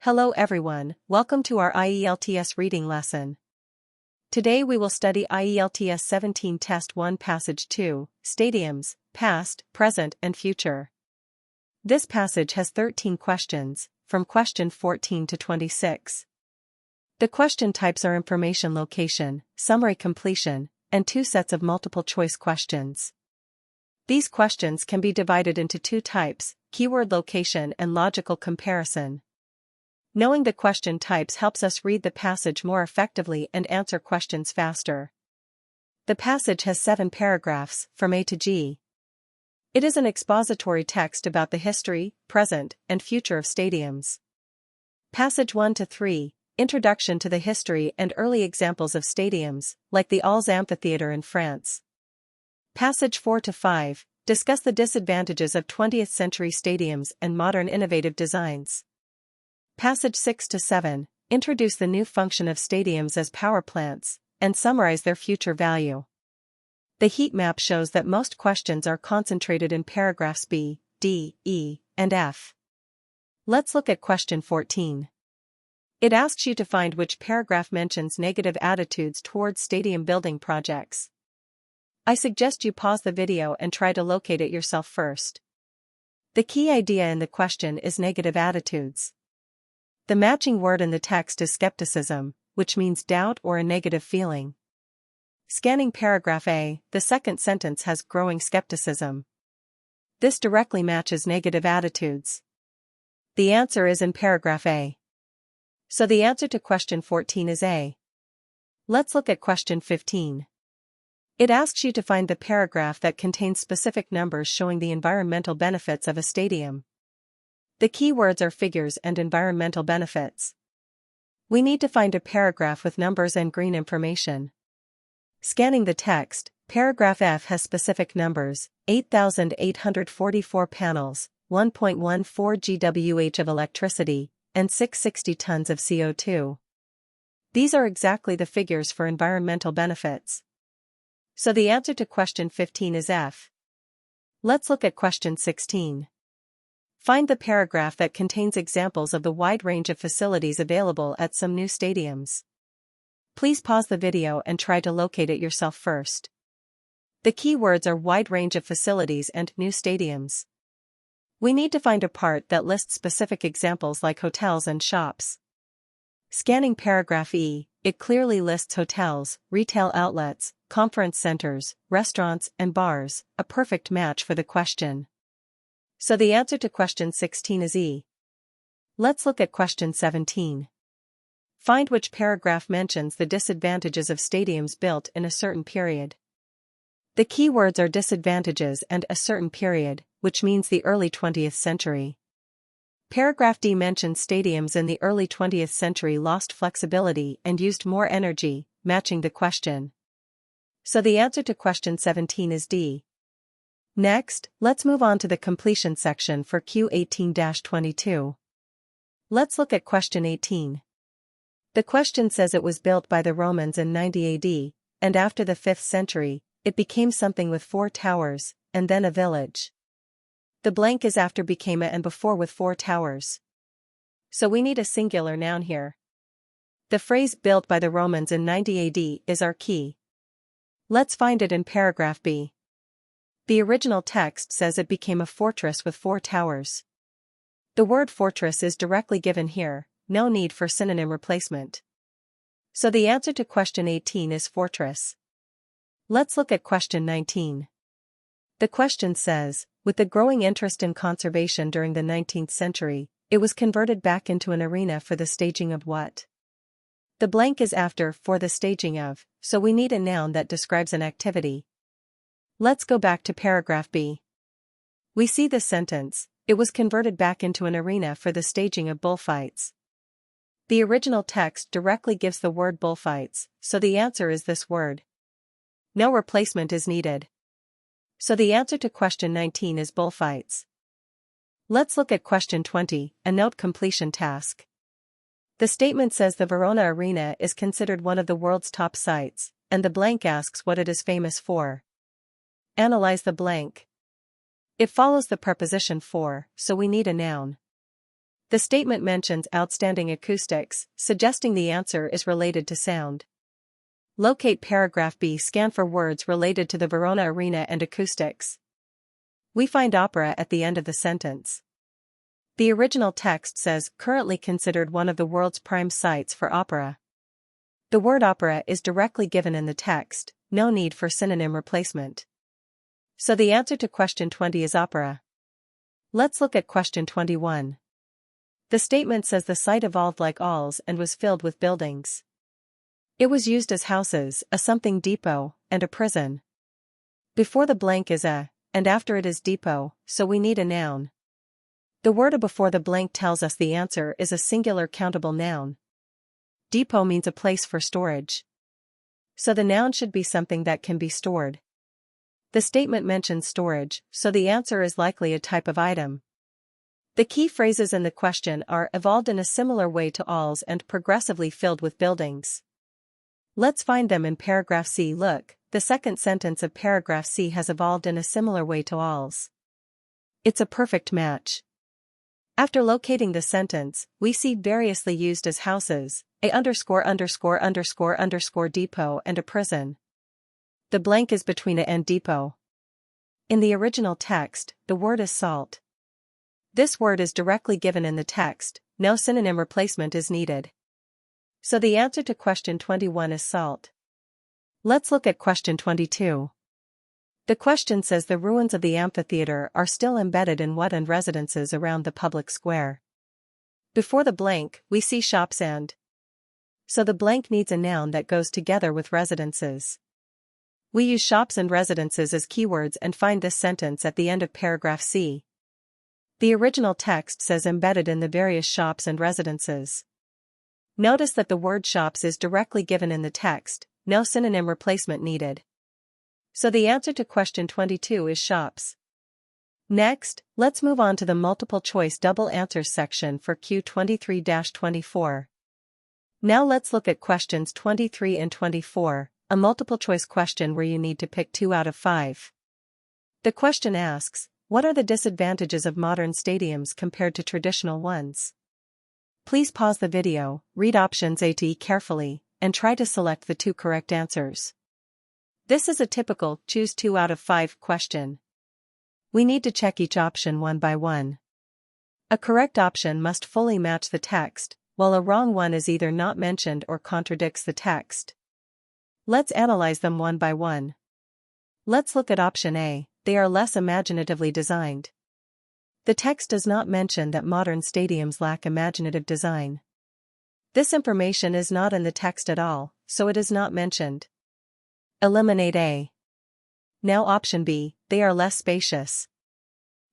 Hello everyone, welcome to our IELTS reading lesson. Today we will study IELTS 17 Test 1 Passage 2, Stadiums, Past, Present and Future. This passage has 13 questions, from question 14 to 26. The question types are information location, summary completion, and 2 sets of multiple choice questions. These questions can be divided into 2 types, keyword location and logical comparison. Knowing the question types helps us read the passage more effectively and answer questions faster. The passage has 7 paragraphs, from A to G. It is an expository text about the history, present, and future of stadiums. Passage 1 to 3, Introduction to the history and early examples of stadiums, like the Arles amphitheater in France. Passage 4 to 5, discuss the disadvantages of 20th century stadiums and modern innovative designs. Passage 6 to 7, introduce the new function of stadiums as power plants, and summarize their future value. The heat map shows that most questions are concentrated in paragraphs B, D, E, and F. Let's look at question 14. It asks you to find which paragraph mentions negative attitudes towards stadium building projects. I suggest you pause the video and try to locate it yourself first. The key idea in the question is negative attitudes. The matching word in the text is scepticism, which means doubt or a negative feeling. Scanning paragraph A, the second sentence has growing skepticism. This directly matches negative attitudes. The answer is in paragraph A. So the answer to question 14 is A. Let's look at question 15. It asks you to find the paragraph that contains specific numbers showing the environmental benefits of a stadium. The key words are figures and environmental benefits. We need to find a paragraph with numbers and green information. Scanning the text, paragraph F has specific numbers, 8,844 panels, 1.14 GWh of electricity, and 660 tons of CO2. These are exactly the figures for environmental benefits. So the answer to question 15 is F. Let's look at question 16. Find the paragraph that contains examples of the wide range of facilities available at some new stadiums. Please pause the video and try to locate it yourself first. The key words are wide range of facilities and new stadiums. We need to find a part that lists specific examples like hotels and shops. Scanning paragraph E, it clearly lists hotels, retail outlets, conference centers, restaurants, and bars, a perfect match for the question. So the answer to question 16 is E. Let's look at question 17. Find which paragraph mentions the disadvantages of stadiums built in a certain period. The key words are disadvantages and a certain period, which means the early 20th century. Paragraph D mentions stadiums in the early 20th century lost flexibility and used more energy, matching the question. So the answer to question 17 is D. Next, let's move on to the completion section for Q18-22. Let's look at question 18. The question says it was built by the Romans in 90 AD, and after the 5th century, it became something with 4 towers, and then a village. The blank is after became a and before with 4 towers. So we need a singular noun here. The phrase built by the Romans in 90 AD is our key. Let's find it in paragraph B. The original text says it became a fortress with 4 towers. The word fortress is directly given here, no need for synonym replacement. So the answer to question 18 is fortress. Let's look at question 19. The question says, with the growing interest in conservation during the 19th century, it was converted back into an arena for the staging of what? The blank is after for the staging of, so we need a noun that describes an activity. Let's go back to paragraph B. We see the sentence, it was converted back into an arena for the staging of bullfights. The original text directly gives the word bullfights, so the answer is this word. No replacement is needed. So the answer to question 19 is bullfights. Let's look at question 20, a note completion task. The statement says the Verona Arena is considered one of the world's top sites, and the blank asks what it is famous for. Analyze the blank. It follows the preposition for, so we need a noun. The statement mentions outstanding acoustics, suggesting the answer is related to sound. Locate paragraph B. Scan for words related to the Verona Arena and acoustics. We find opera at the end of the sentence. The original text says, currently considered one of the world's prime sites for opera. The word opera is directly given in the text, no need for synonym replacement. So the answer to question 20 is opera. Let's look at question 21. The statement says the site evolved like Arles and was filled with buildings. It was used as houses, a something depot, and a prison. Before the blank is a, and after it is depot, so we need a noun. The word a before the blank tells us the answer is a singular countable noun. Depot means a place for storage. So the noun should be something that can be stored. The statement mentions storage, so the answer is likely a type of item. The key phrases in the question are evolved in a similar way to Arles and progressively filled with buildings. Let's find them in paragraph C. Look, the second sentence of paragraph C has evolved in a similar way to Arles. It's a perfect match. After locating the sentence, we see variously used as houses, a ______ depot and a prison. The blank is between a and depot. In the original text, the word is salt. This word is directly given in the text, no synonym replacement is needed. So the answer to question 21 is salt. Let's look at question 22. The question says the ruins of the amphitheater are still embedded in what and residences around the public square. Before the blank, we see shops and. So the blank needs a noun that goes together with residences. We use shops and residences as keywords and find this sentence at the end of paragraph C. The original text says embedded in the various shops and residences. Notice that the word shops is directly given in the text, no synonym replacement needed. So the answer to question 22 is shops. Next, let's move on to the multiple choice double answers section for Q23-24. Now let's look at questions 23 and 24, a multiple choice question where you need to pick 2 out of 5. The question asks, what are the disadvantages of modern stadiums compared to traditional ones? Please pause the video, read options A to E carefully, and try to select the 2 correct answers. This is a typical choose 2 out of 5 question. We need to check each option one by one. A correct option must fully match the text, while a wrong one is either not mentioned or contradicts the text. Let's analyze them one by one. Let's look at option A. They are less imaginatively designed. The text does not mention that modern stadiums lack imaginative design. This information is not in the text at all, so it is not mentioned. Eliminate A. Now option B, they are less spacious.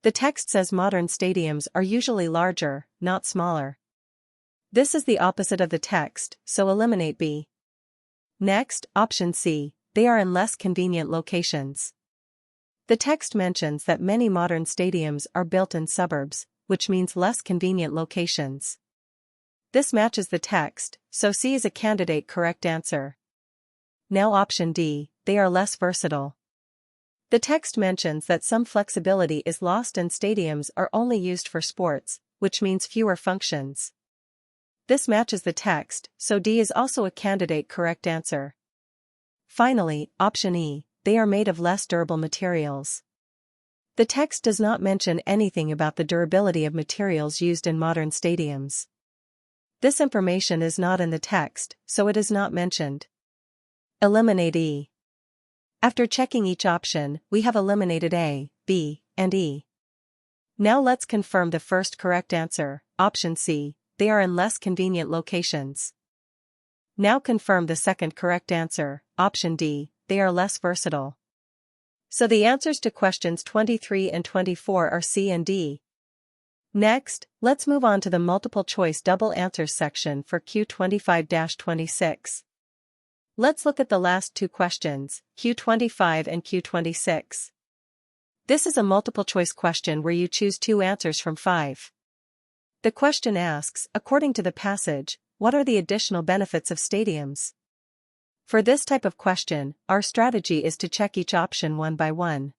The text says modern stadiums are usually larger, not smaller. This is the opposite of the text, so eliminate B. Next, option C, they are in less convenient locations. The text mentions that many modern stadiums are built in suburbs, which means less convenient locations. This matches the text, so C is a candidate correct answer. Now option D, they are less versatile. The text mentions that some flexibility is lost and stadiums are only used for sports, which means fewer functions. This matches the text, so D is also a candidate correct answer. Finally, option E, they are made of less durable materials. The text does not mention anything about the durability of materials used in modern stadiums. This information is not in the text, so it is not mentioned. Eliminate E. After checking each option, we have eliminated A, B, and E. Now let's confirm the first correct answer, option C, they are in less convenient locations. Now confirm the second correct answer, option D, they are less versatile. So the answers to questions 23 and 24 are C and D. Next, let's move on to the multiple choice double answers section for Q25-26. Let's look at the last 2 questions, Q25 and Q26. This is a multiple choice question where you choose 2 answers from 5. The question asks, according to the passage, what are the additional benefits of stadiums? For this type of question, our strategy is to check each option one by one.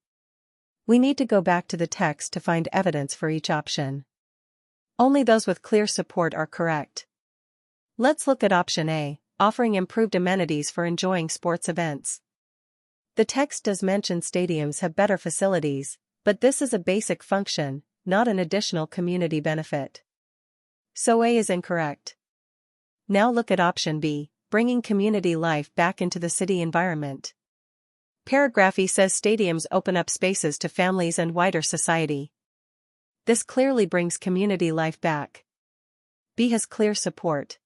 We need to go back to the text to find evidence for each option. Only those with clear support are correct. Let's look at option A, offering improved amenities for enjoying sports events. The text does mention stadiums have better facilities, but this is a basic function, not an additional community benefit. So A is incorrect. Now look at option B, bringing community life back into the city environment. Paragraph E says stadiums open up spaces to families and wider society. This clearly brings community life back. B has clear support.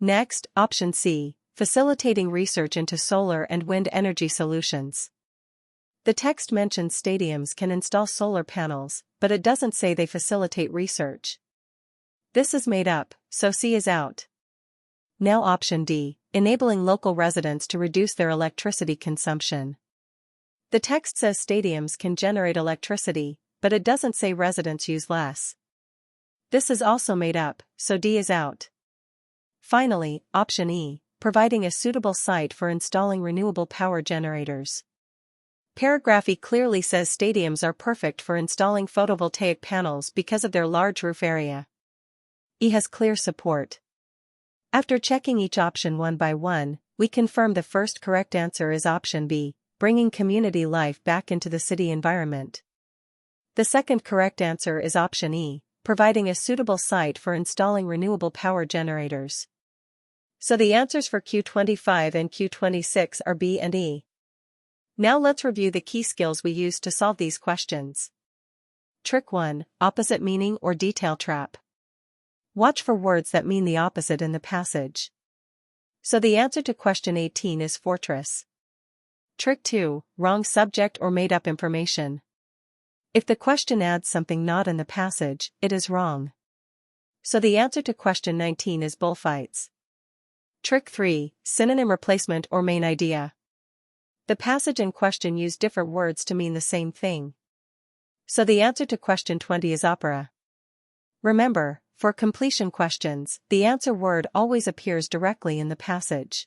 Next, option C, facilitating research into solar and wind energy solutions. The text mentions stadiums can install solar panels, but it doesn't say they facilitate research. This is made up, so C is out. Now option D, enabling local residents to reduce their electricity consumption. The text says stadiums can generate electricity, but it doesn't say residents use less. This is also made up, so D is out. Finally, option E, providing a suitable site for installing renewable power generators. Paragraph E clearly says stadiums are perfect for installing photovoltaic panels because of their large roof area. E has clear support. After checking each option one by one, we confirm the first correct answer is option B, bringing community life back into the city environment. The second correct answer is option E, providing a suitable site for installing renewable power generators. So the answers for Q25 and Q26 are B and E. Now let's review the key skills we used to solve these questions. Trick 1, opposite meaning or detail trap. Watch for words that mean the opposite in the passage. So the answer to question 18 is fortress. Trick 2, wrong subject or made-up information. If the question adds something not in the passage, it is wrong. So the answer to question 19 is bullfights. Trick 3, synonym replacement or main idea. The passage in question used different words to mean the same thing. So the answer to question 20 is opera. Remember, for completion questions, the answer word always appears directly in the passage.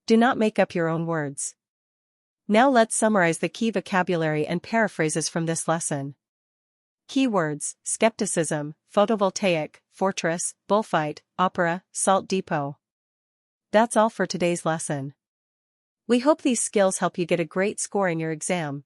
Do not make up your own words. Now let's summarize the key vocabulary and paraphrases from this lesson. Keywords: scepticism, photovoltaic, fortress, bullfight, opera, salt depot. That's all for today's lesson. We hope these skills help you get a great score in your exam.